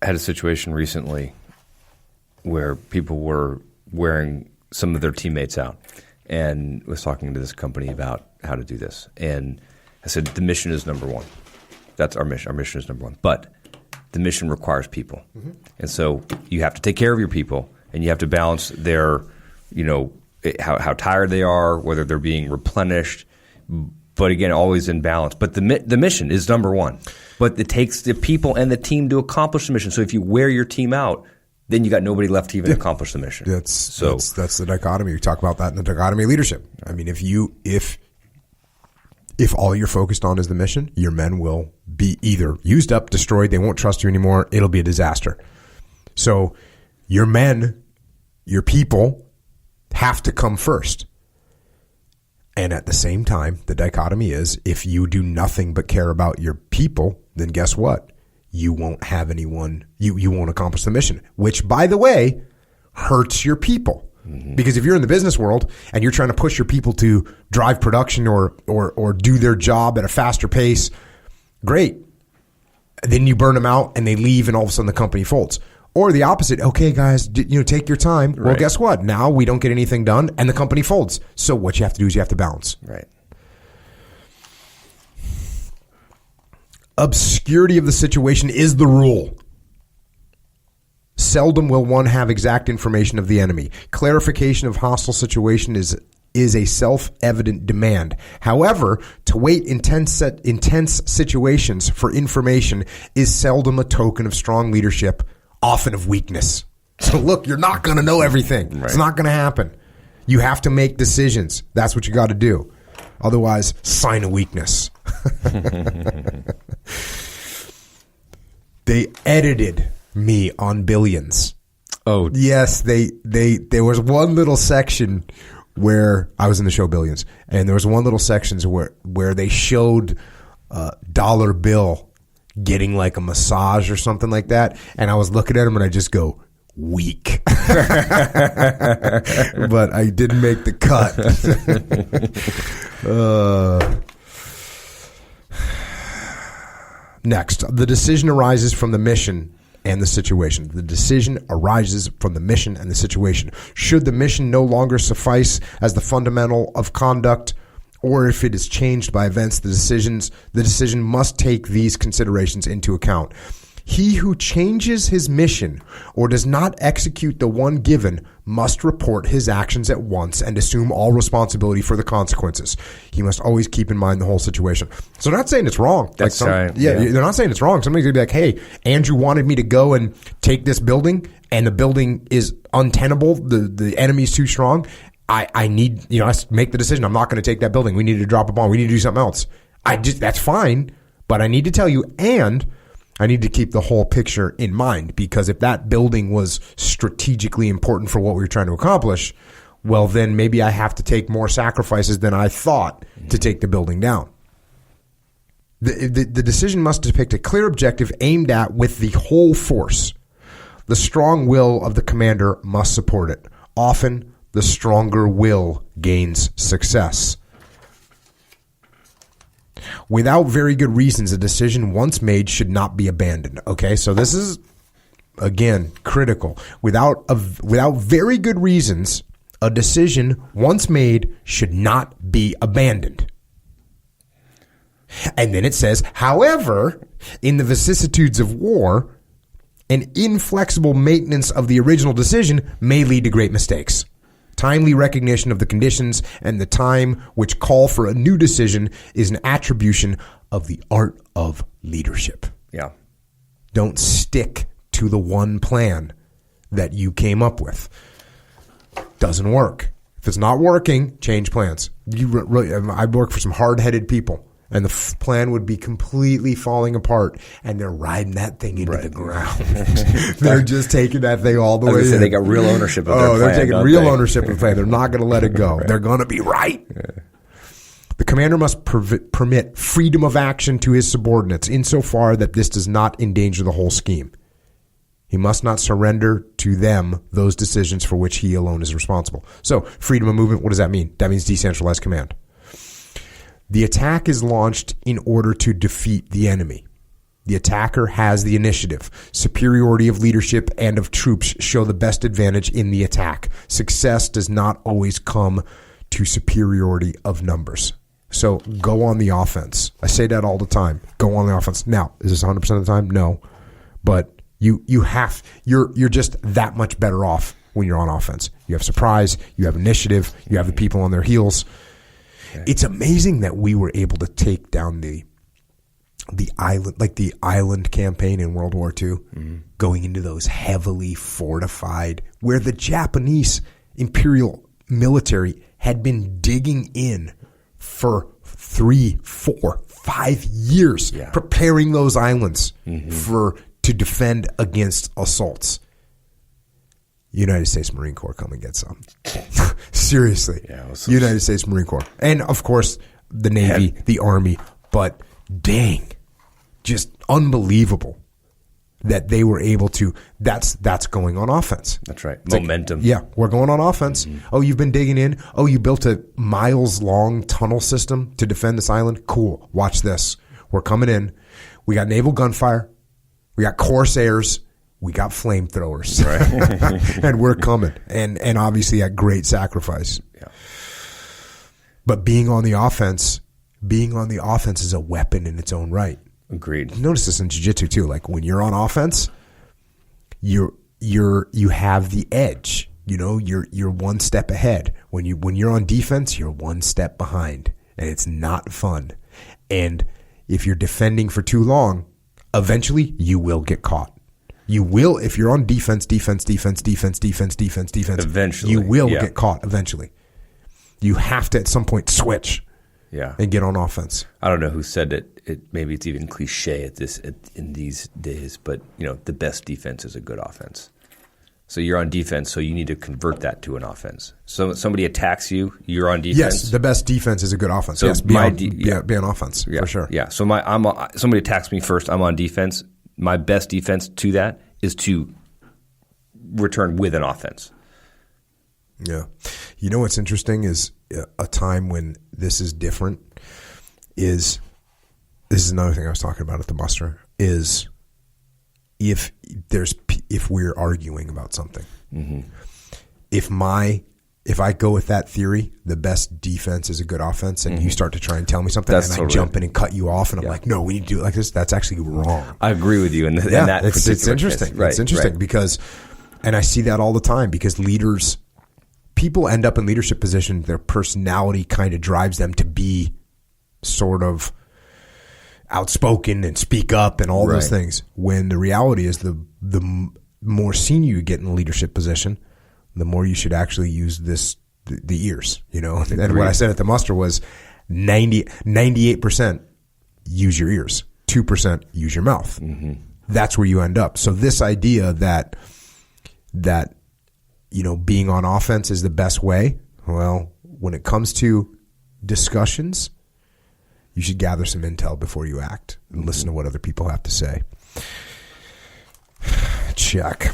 had a situation recently where people were wearing some of their teammates out, and was talking to this company about how to do this. And I said, the mission is number one. That's our mission. Our mission is number one. But the mission requires people. Mm-hmm. And so you have to take care of your people, and you have to balance their, how tired they are, whether they're being replenished. But again, always in balance. But the mission is number one. But it takes the people and the team to accomplish the mission. So if you wear your team out, then you got nobody left to even accomplish the mission. That's the dichotomy. We talk about that in the dichotomy of leadership. I mean, if all you're focused on is the mission, your men will be either used up, destroyed, they won't trust you anymore, it'll be a disaster. So your men, your people, have to come first. And at the same time, the dichotomy is, if you do nothing but care about your people, then guess what? You won't have anyone, you won't accomplish the mission, which, by the way, hurts your people. Mm-hmm. Because if you're in the business world and you're trying to push your people to drive production or do their job at a faster pace, great. Then you burn them out and they leave, and all of a sudden the company folds. Or the opposite. Okay, guys, take your time. Right. Well, guess what? Now we don't get anything done and the company folds. So what you have to do is you have to balance. Right. Obscurity of the situation is the rule. Seldom will one have exact information of the enemy. Clarification of hostile situation is a self-evident demand. However, to wait intense situations for information is seldom a token of strong leadership, often of weakness. So look, you're not going to know everything. Right. It's not going to happen. You have to make decisions. That's what you got to do. Otherwise, sign of weakness. They edited me on Billions. Oh, yes. There was one little section where I was in the show Billions, and there was one little section where they showed Dollar Bill getting like a massage or something like that, and I was looking at him and I just go, weak. But I didn't make the cut. Next, the decision arises from the mission and the situation. The decision arises from the mission and the situation. Should the mission no longer suffice as the fundamental of conduct, or if it is changed by events, the decision must take these considerations into account. He who changes his mission or does not execute the one given must report his actions at once and assume all responsibility for the consequences. He must always keep in mind the whole situation. So they're not saying it's wrong. That's right. Yeah, they're not saying it's wrong. Somebody's going to be like, hey, Andrew wanted me to go and take this building, and the building is untenable. The enemy's too strong. I need, I make the decision. I'm not going to take that building. We need to drop a bomb. We need to do something else. That's fine, but I need to tell you, and I need to keep the whole picture in mind, because if that building was strategically important for what we were trying to accomplish, well, then maybe I have to take more sacrifices than I thought to take the building down. The decision must depict a clear objective aimed at with the whole force. The strong will of the commander must support it. Often, the stronger will gains success. Without very good reasons, a decision once made should not be abandoned. Okay, so this is, again, critical. Without very good reasons, a decision once made should not be abandoned. And then it says, however, in the vicissitudes of war, an inflexible maintenance of the original decision may lead to great mistakes. Timely recognition of the conditions and the time which call for a new decision is an attribution of the art of leadership. Yeah. Don't stick to the one plan that you came up with. Doesn't work. If it's not working, change plans. I work for some hard-headed people, and the plan would be completely falling apart, and they're riding that thing into the ground. They're just taking that thing all the way in. They got real ownership of their plan. They're taking real ownership of the plan. They're not going to let it go. Right. They're going to be right. Yeah. The commander must permit freedom of action to his subordinates insofar that this does not endanger the whole scheme. He must not surrender to them those decisions for which he alone is responsible. So, freedom of movement, what does that mean? That means decentralized command. The attack is launched in order to defeat the enemy. The attacker has the initiative. Superiority of leadership and of troops show the best advantage in the attack. Success does not always come to superiority of numbers. So go on the offense. I say that all the time. Go on the offense. Now, is this 100% of the time? No. But you're just that much better off when you're on offense. You have surprise, you have initiative, you have the people on their heels. Okay. It's amazing that we were able to take down the island campaign in World War II, going into those heavily fortified, where the Japanese imperial military had been digging in for 3, 4, 5 years, preparing those islands to defend against assaults. United States Marine Corps, come and get some. Seriously. United States Marine Corps. And, of course, the Navy, the Army. But, dang, just unbelievable that they were able to. That's going on offense. That's right. It's momentum. We're going on offense. Oh, you've been digging in. Oh, you built a miles-long tunnel system to defend this island. Cool. Watch this. We're coming in. We got naval gunfire. We got Corsairs. We got flamethrowers. Right. And we're coming. And obviously at great sacrifice. Yeah. But being on the offense is a weapon in its own right. Agreed. Notice this in jiu-jitsu too. Like when you're on offense, you have the edge. You know, you're one step ahead. When you're on defense, you're one step behind. And it's not fun. And if you're defending for too long, eventually you will get caught. You will, if you're on defense. Eventually, you will get caught eventually. You have to at some point switch, and get on offense. I don't know who said it. Maybe it's even cliche in these days, but the best defense is a good offense. So you're on defense, so you need to convert that to an offense. So somebody attacks you, you're on defense. Yes, the best defense is a good offense. So yes, be on offense for sure. Yeah. So somebody attacks me first. I'm on defense. My best defense to that is to return with an offense. Yeah. You know what's interesting is a time when this is different is – this is another thing I was talking about at the muster is if we're arguing about something. If I go with that theory, the best defense is a good offense, and you start to try and tell me something, I jump in and cut you off, and I'm like, no, we need to do it like this. That's actually wrong. I agree with you in that it's interesting. Right, it's interesting because, and I see that all the time because people end up in leadership positions, their personality kind of drives them to be sort of outspoken and speak up and all those things. When the reality is the more senior you get in a leadership position, the more you should actually use the ears, And what I said at the muster was 98% use your ears, 2% use your mouth. That's where you end up. So this idea that being on offense is the best way, well, when it comes to discussions, you should gather some intel before you act and listen to what other people have to say. Check.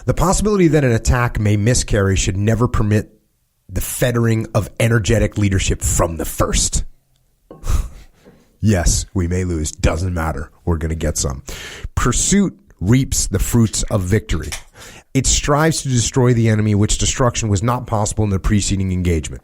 The possibility that an attack may miscarry should never permit the fettering of energetic leadership from the first. Yes, we may lose. Doesn't matter. We're going to get some. Pursuit reaps the fruits of victory. It strives to destroy the enemy, which destruction was not possible in the preceding engagement.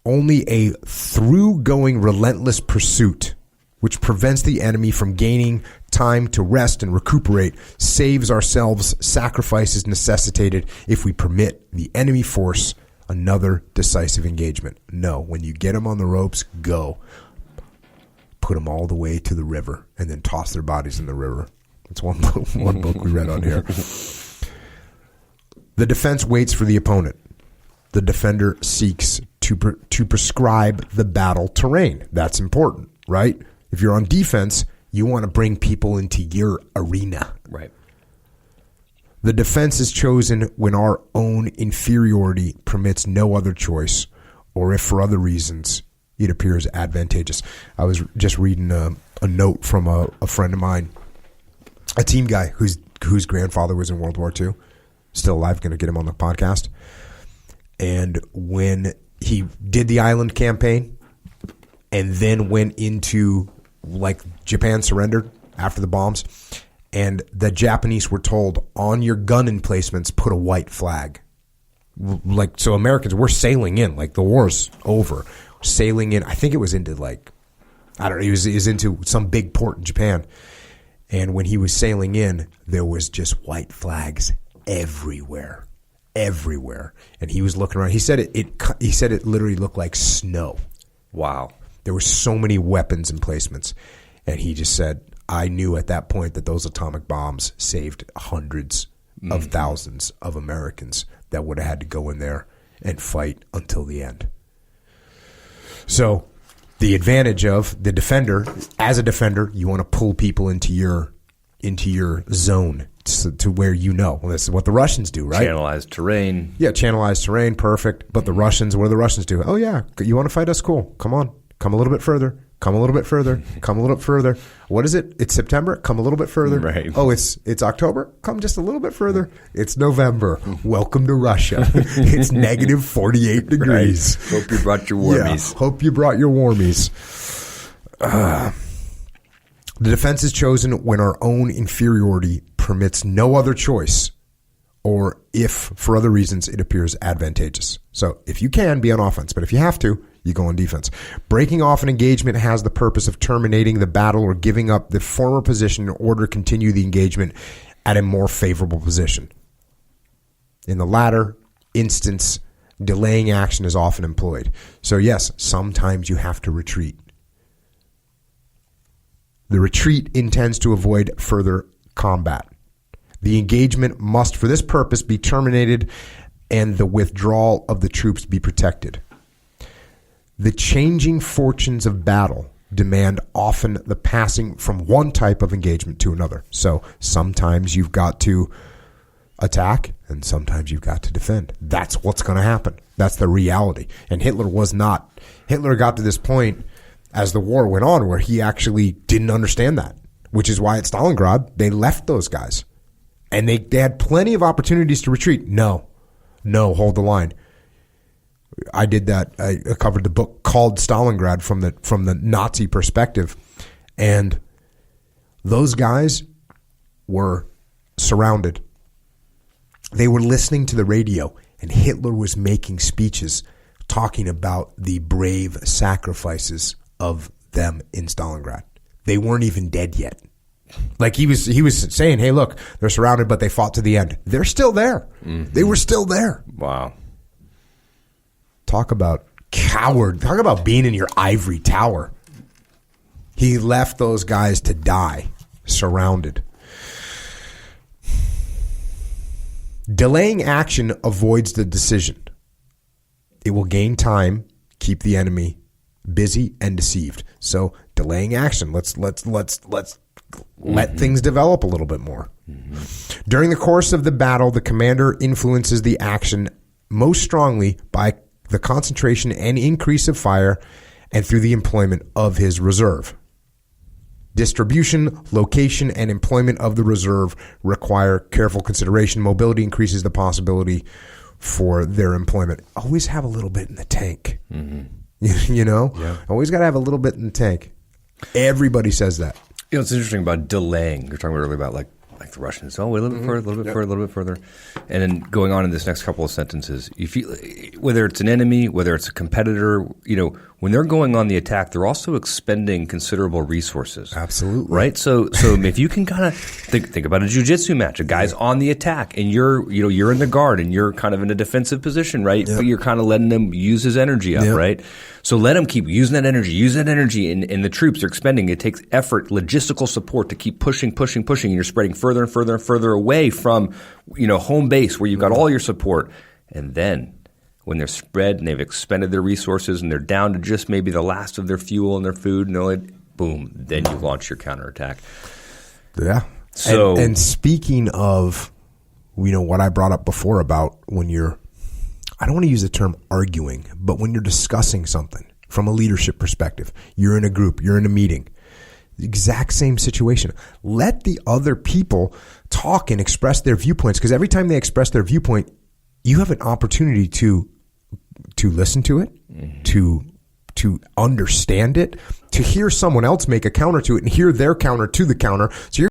Only a through-going relentless pursuit, which prevents the enemy from gaining time to rest and recuperate, saves ourselves. Sacrifice is necessitated if we permit the enemy force another decisive engagement. No, when you get them on the ropes, go. Put them all the way to the river and then toss their bodies in the river. That's one book we read on here. The defense waits for the opponent. The defender seeks to prescribe the battle terrain. That's important, right? If you're on defense, you want to bring people into your arena. Right. The defense is chosen when our own inferiority permits no other choice, or if for other reasons it appears advantageous. I was just reading a note from a friend of mine, a team guy whose grandfather was in World War II, still alive, going to get him on the podcast. And when he did the island campaign and then went into like Japan surrendered after the bombs, and the Japanese were told, on your gun emplacements, put a white flag. Like, so Americans were sailing in, like the war's over, sailing in. I think it was into like, I don't know, he was into some big port in Japan. And when he was sailing in, there was just white flags everywhere. And he was looking around. He said it literally looked like snow. Wow. There were so many weapons emplacements. And he just said, I knew at that point that those atomic bombs saved hundreds of thousands of Americans that would have had to go in there and fight until the end. So the advantage of the defender, as a defender, you want to pull people into your zone to where well, this is what the Russians do, right? Channelized terrain. Yeah, channelized terrain, perfect. But the Russians, what do the Russians do? Oh, yeah, you want to fight us? Cool. Come on. Come a little bit further. Come a little bit further. Come a little bit further. What is it? It's September. Come a little bit further. Right. Oh, it's October. Come just a little bit further. It's November. Welcome to Russia. It's negative 48 degrees. Right. Hope you brought your warmies. Yeah, hope you brought your warmies. The defense is chosen when our own inferiority permits no other choice, or if, for other reasons, it appears advantageous. So if you can, be on offense. But if you have to, you go on defense. Breaking off an engagement has the purpose of terminating the battle or giving up the former position in order to continue the engagement at a more favorable position. In the latter instance, delaying action is often employed. So yes, sometimes you have to retreat. The retreat intends to avoid further combat. The engagement must, for this purpose, be terminated and the withdrawal of the troops be protected. The changing fortunes of battle demand often the passing from one type of engagement to another. So sometimes you've got to attack and sometimes you've got to defend. That's what's going to happen. That's the reality. And Hitler got to this point as the war went on where he actually didn't understand that, which is why at Stalingrad they left those guys. And they had plenty of opportunities to retreat. No, hold the line. I did that. I covered the book called Stalingrad from the Nazi perspective. And those guys were surrounded. They were listening to the radio, and Hitler was making speeches talking about the brave sacrifices of them in Stalingrad. They weren't even dead yet. Like he was saying, hey, look, they're surrounded, but they fought to the end. They're still there. Mm-hmm. They were still there. Wow. Talk about coward. Talk about being in your ivory tower. He left those guys to die, surrounded. Delaying action avoids the decision. It will gain time, keep the enemy busy and deceived. So delaying action. Let's let things develop a little bit more. Mm-hmm. During the course of the battle, the commander influences the action most strongly by the concentration and increase of fire and through the employment of his reserve. Distribution, location, and employment of the reserve require careful consideration. Mobility increases the possibility for their employment. Always have a little bit in the tank. Mm-hmm. You know? Yeah. Always got to have a little bit in the tank. Everybody says that. You know, it's interesting about delaying. You're talking earlier about like the Russians. Oh, wait a little bit further, a little bit further, a little bit further. And then going on in this next couple of sentences, you feel whether it's an enemy, whether it's a competitor, you know, when they're going on the attack, they're also expending considerable resources. Absolutely. Right? So if you can kind of think about a jiu-jitsu match, a guy's on the attack and you're in the guard and you're kind of in a defensive position, right? Yep. But you're kind of letting him use his energy up, right? So let him keep using that energy, and the troops are expending. It takes effort, logistical support to keep pushing, and you're spreading further and further and further away from, home base where you've got all your support. And then when they're spread and they've expended their resources and they're down to just maybe the last of their fuel and their food, boom, then you launch your counterattack. Yeah. So, and speaking of, what I brought up before about when you're, I don't want to use the term arguing, but when you're discussing something from a leadership perspective, you're in a group, you're in a meeting, the exact same situation. Let the other people talk and express their viewpoints, because every time they express their viewpoint, you have an opportunity to listen to it, to to understand it, to hear someone else make a counter to it and hear their counter to the counter. So you're